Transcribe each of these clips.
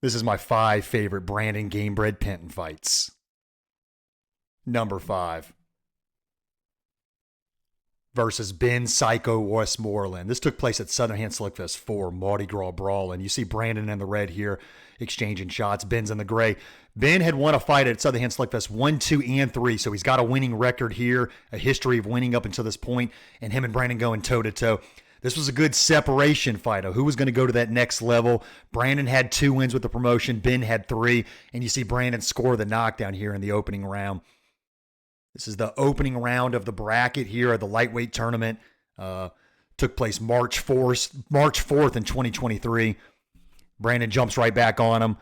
This is my 5 favorite Brandon Gamebred Penton fights. Number 5 versus Ben Psycho Westmoreland. This took place at Southern Hand Slugfest 4, Mardi Gras Brawl. And you see Brandon in the red here exchanging shots. Ben's in the gray. Ben had won a fight at Southern Hand Slugfest 1, 2, and 3. So he's got a winning record here, a history of winning up until this point, and him and Brandon going toe-to-toe. This was a good separation fight of who was going to go to that next level. Brandon had 2 wins with the promotion. Ben had 3. And you see Brandon score the knockdown here in the opening round. This is the opening round of the bracket here at the lightweight tournament. Took place March 4th in 2023. Brandon jumps right back on him.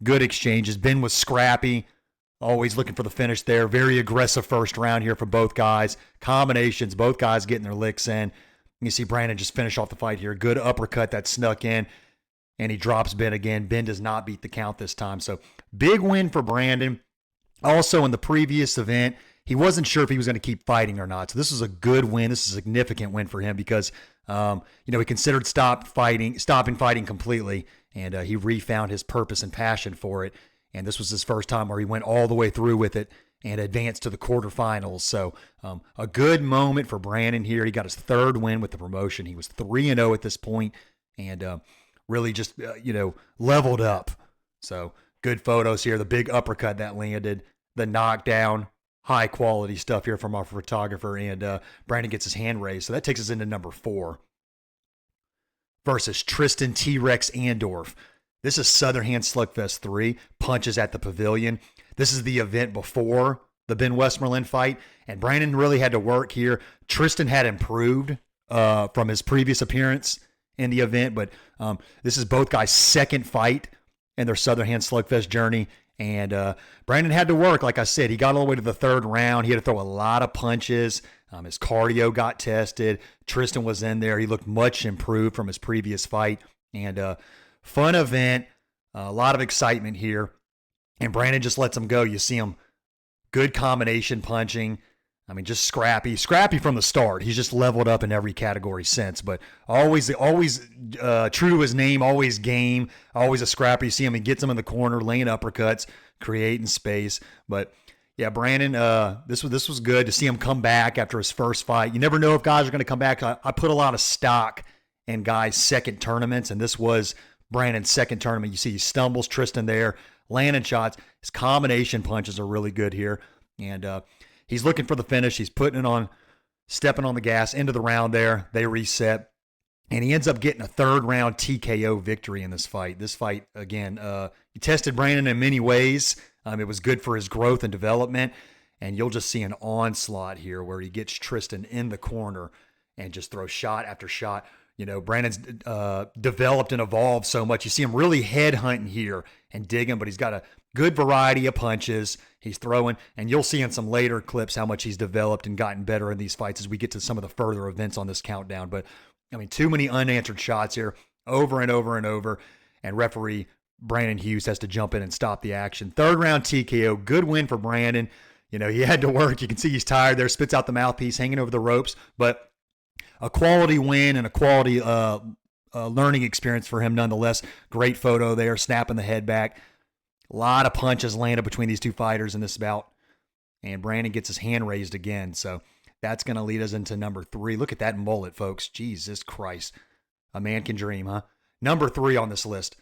Good exchanges. Ben was scrappy, always looking for the finish there. Very aggressive first round here for both guys. Combinations, both guys getting their licks in. You see Brandon just finish off the fight here. Good uppercut that snuck in, and he drops Ben again. Ben does not beat the count this time. So big win for Brandon. Also in the previous event, he wasn't sure if he was going to keep fighting or not. So this is a good win. This is a significant win for him because, he considered stopping fighting completely, and he refound his purpose and passion for it. And this was his first time where he went all the way through with it and advanced to the quarterfinals. So a good moment for Brandon here. He got his 3rd win with the promotion. He was 3-0 at this point and really just, leveled up. So good photos here. The big uppercut that landed, the knockdown, high quality stuff here from our photographer, and Brandon gets his hand raised. So that takes us into number 4 versus Tristan T-Rex Andorf. This is Southern Hand Slugfest 3, Punches at the Pavilion. This is the event before the Ben Westmoreland fight, and Brandon really had to work here. Tristan had improved from his previous appearance in the event, but this is both guys' 2nd fight in their Southern Hand Slugfest journey. And Brandon had to work, like I said. He got all the way to the 3rd round. He had to throw a lot of punches. His cardio got tested. Tristan was in there. He looked much improved from his previous fight. And fun event, a lot of excitement here. And Brandon just lets him go. You see him, good combination punching. Just scrappy from the start. He's just leveled up in every category since, but always true to his name, always game, always a scrapper. You see him, he gets him in the corner, laying uppercuts, creating space. But yeah, Brandon, this was good to see him come back after his first fight. You never know if guys are going to come back. I put a lot of stock in guys' 2nd tournaments, and this was Brandon's 2nd tournament. You see he stumbles, Tristan there, landing shots. His combination punches are really good here, and he's looking for the finish. He's putting it on, stepping on the gas into the round there. They reset, and he ends up getting a 3rd round TKO victory in this fight. This fight, again, he tested Brandon in many ways. It was good for his growth and development, and you'll just see an onslaught here where he gets Tristan in the corner and just throws shot after shot. Brandon's developed and evolved so much. You see him really headhunting here and digging, but he's got a good variety of punches he's throwing, and you'll see in some later clips how much he's developed and gotten better in these fights as we get to some of the further events on this countdown. But too many unanswered shots here over and over and over, and referee Brandon Hughes has to jump in and stop the action. 3rd round TKO, good win for Brandon. He had to work. You can see he's tired there, spits out the mouthpiece, hanging over the ropes, but a quality win and a quality learning experience for him nonetheless. Great photo there, snapping the head back. A lot of punches landed between these 2 fighters in this bout, and Brandon gets his hand raised again. So that's going to lead us into number 3. Look at that mullet, folks. Jesus Christ. A man can dream, huh? Number 3 on this list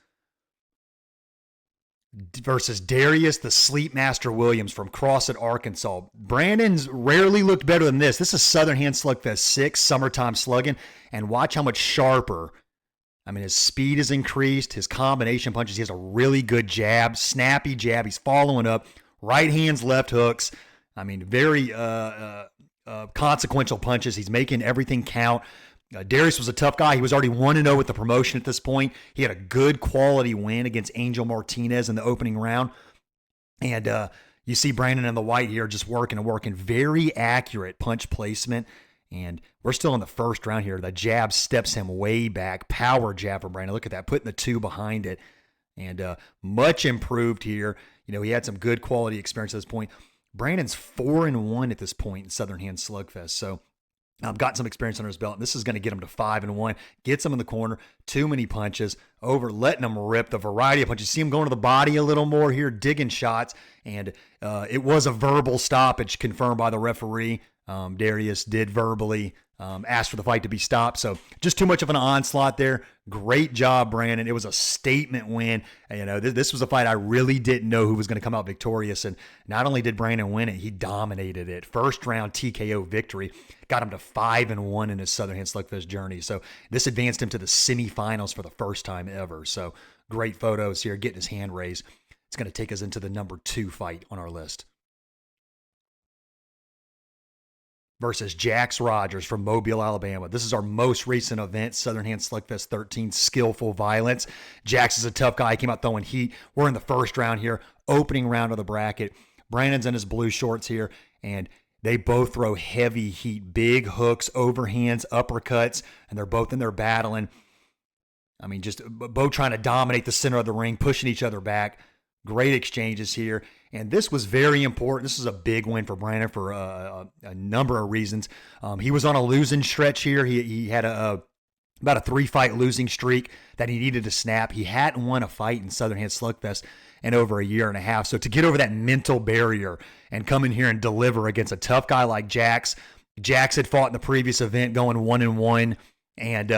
versus Darius the Sleep Master Williams from Crossett, Arkansas. Brandon's rarely looked better than this. This is Southern Hand Slugfest 6, Summertime Slugging, and watch how much sharper. His speed has increased. His combination punches, he has a really good jab, snappy jab. He's following up. Right hands, left hooks. Very consequential punches. He's making everything count. Darius was a tough guy. He was already 1-0 with the promotion at this point. He had a good quality win against Angel Martinez in the opening round. And you see Brandon in the white here just working. Very accurate punch placement. And we're still in the 1st round here. The jab steps him way back. Power jab for Brandon. Look at that, putting the 2 behind it. And much improved here. He had some good quality experience at this point. Brandon's 4-1 at this point in Southern Hand Slugfest. So Got some experience under his belt. This is going to get him to 5-1. Gets him in the corner. Too many punches. Letting him rip the variety of punches. See him going to the body a little more here, digging shots. And it was a verbal stoppage confirmed by the referee. Darius did verbally ask for the fight to be stopped. So just too much of an onslaught there. Great job, Brandon. It was a statement win. And, this was a fight I really didn't know who was going to come out victorious. And not only did Brandon win it, he dominated it. First round TKO victory. Got him to 5-1 in his Southern Hand Slugfest journey. So this advanced him to the semifinals for the first time ever. So great photos here, getting his hand raised. It's going to take us into the number 2 fight on our list. Versus Jax Rogers from Mobile, Alabama. This is our most recent event, Southern Hand Slugfest 13, Skillful Violence. Jax is a tough guy. He came out throwing heat. We're in the first round here, opening round of the bracket. Brandon's in his blue shorts here, and they both throw heavy heat, big hooks, overhands, uppercuts, and they're both in there battling. I mean, just both trying to dominate the center of the ring, pushing each other back. Great exchanges here. And this was very important. This is a big win for Brandon for a number of reasons. He was on a losing stretch here. He had about a 3-fight losing streak that he needed to snap. He hadn't won a fight in Southern Hand Slugfest in over a year and a half. So to get over that mental barrier and come in here and deliver against a tough guy like Jax. Jax had fought in the previous event going 1-1. And,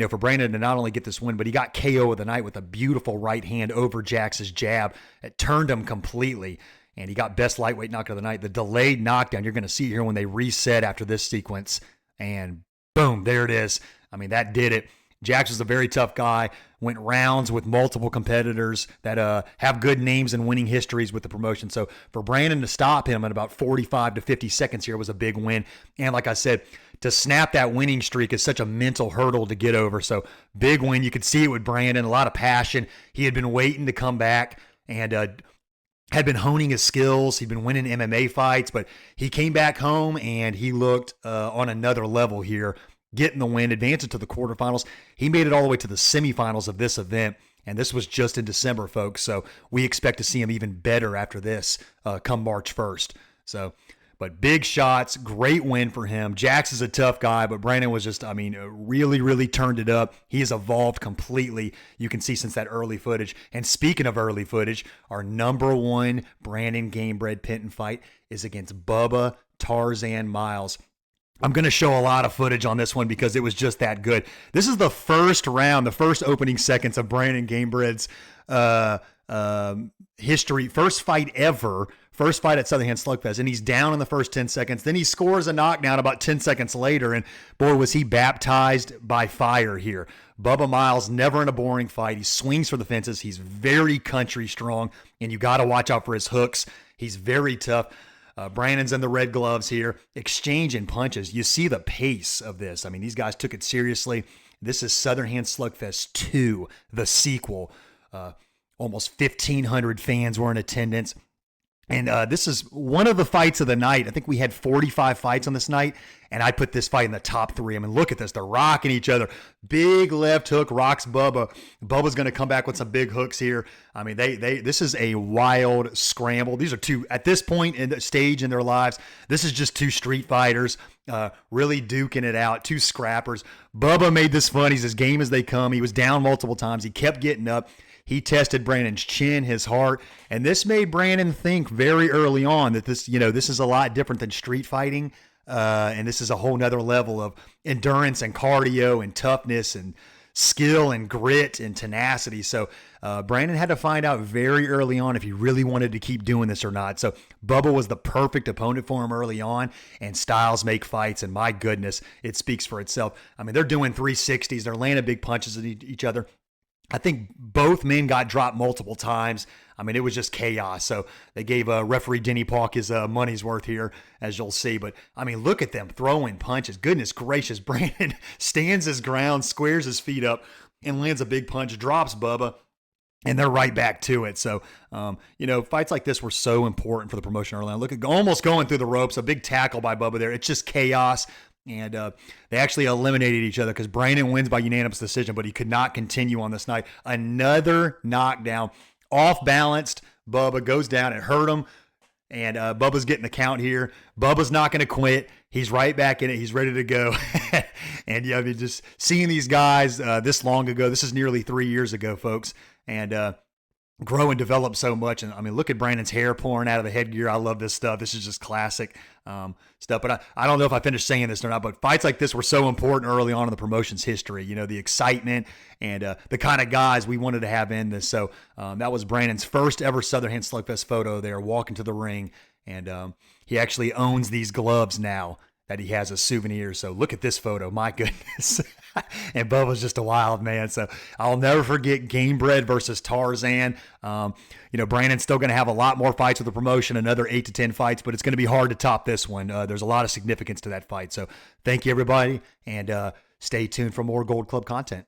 for Brandon to not only get this win, but he got KO of the night with a beautiful right hand over Jax's jab. It turned him completely, and he got best lightweight knockout of the night. The delayed knockdown, you're going to see here when they reset after this sequence, and boom, there it is. I mean, that did it. Jax was a very tough guy, went rounds with multiple competitors that have good names and winning histories with the promotion. So for Brandon to stop him in about 45 to 50 seconds here was a big win. And like I said, to snap that winning streak is such a mental hurdle to get over. So big win. You could see it with Brandon, a lot of passion. He had been waiting to come back and had been honing his skills. He'd been winning MMA fights, but he came back home and he looked on another level here, getting the win, advancing to the quarterfinals. He made it all the way to the semifinals of this event, and this was just in December, folks. So we expect to see him even better after this come March 1st. But big shots, great win for him. Jax is a tough guy, but Brandon was just, really, really turned it up. He has evolved completely, you can see since that early footage. And speaking of early footage, our number 1 Brandon Gamebred Penton fight is against Bubba Tarzan Miles. I'm going to show a lot of footage on this one because it was just that good. This is the first round, the first opening seconds of Brandon Gamebred's history. First fight ever. First fight at Southern Hand Slugfest. And he's down in the first 10 seconds. Then he scores a knockdown about 10 seconds later. And boy, was he baptized by fire here. Bubba Miles, never in a boring fight. He swings for the fences. He's very country strong. And you got to watch out for his hooks. He's very tough. Brandon's in the red gloves here, exchanging punches. You see the pace of this. These guys took it seriously. This is Southern Hand Slugfest 2, the sequel. Almost 1,500 fans were in attendance. And this is one of the fights of the night. I think we had 45 fights on this night, and I put this fight in the top 3. Look at this. They're rocking each other. Big left hook rocks Bubba. Bubba's going to come back with some big hooks here. This is a wild scramble. These are two, at this point in the stage in their lives, this is just two street fighters really duking it out, two scrappers. Bubba made this fun. He's as game as they come. He was down multiple times. He kept getting up. He tested Brandon's chin, his heart, and this made Brandon think very early on that this is a lot different than street fighting, and this is a whole nother level of endurance and cardio and toughness and skill and grit and tenacity. So Brandon had to find out very early on if he really wanted to keep doing this or not. So Bubba was the perfect opponent for him early on, and styles make fights, and my goodness, it speaks for itself. They're doing 360s. They're landing big punches at each other. I think both men got dropped multiple times. It was just chaos. So they gave referee Denny Pauk his money's worth here, as you'll see. But, look at them throwing punches. Goodness gracious. Brandon stands his ground, squares his feet up, and lands a big punch, drops Bubba, and they're right back to it. So, fights like this were so important for the promotion early on. Look at almost going through the ropes, a big tackle by Bubba there. It's just chaos. And they actually eliminated each other because Brandon wins by unanimous decision, but he could not continue on this night. Another knockdown, off-balanced. Bubba goes down. It hurt him. And Bubba's getting the count here. Bubba's not going to quit. He's right back in it. He's ready to go. And I mean, just seeing these guys this long ago, this is nearly 3 years ago, folks, and grow and develop so much. And I mean, look at Brandon's hair pouring out of the headgear. I love this stuff. This is just classic stuff. But I don't know if I finished saying this or not, but fights like this were so important early on in the promotion's history. You know, the excitement and the kind of guys we wanted to have in this. So that was Brandon's first ever Southern Hand Slugfest photo there, walking to the ring. And he actually owns these gloves now that he has as souvenirs. So look at this photo. My goodness. And Bubba's just a wild man. So I'll never forget Gamebred versus Tarzan. You know, Brandon's still going to have a lot more fights with the promotion, another 8 to 10 fights, but it's going to be hard to top this one. There's a lot of significance to that fight. So thank you, everybody, and stay tuned for more Gold Club content.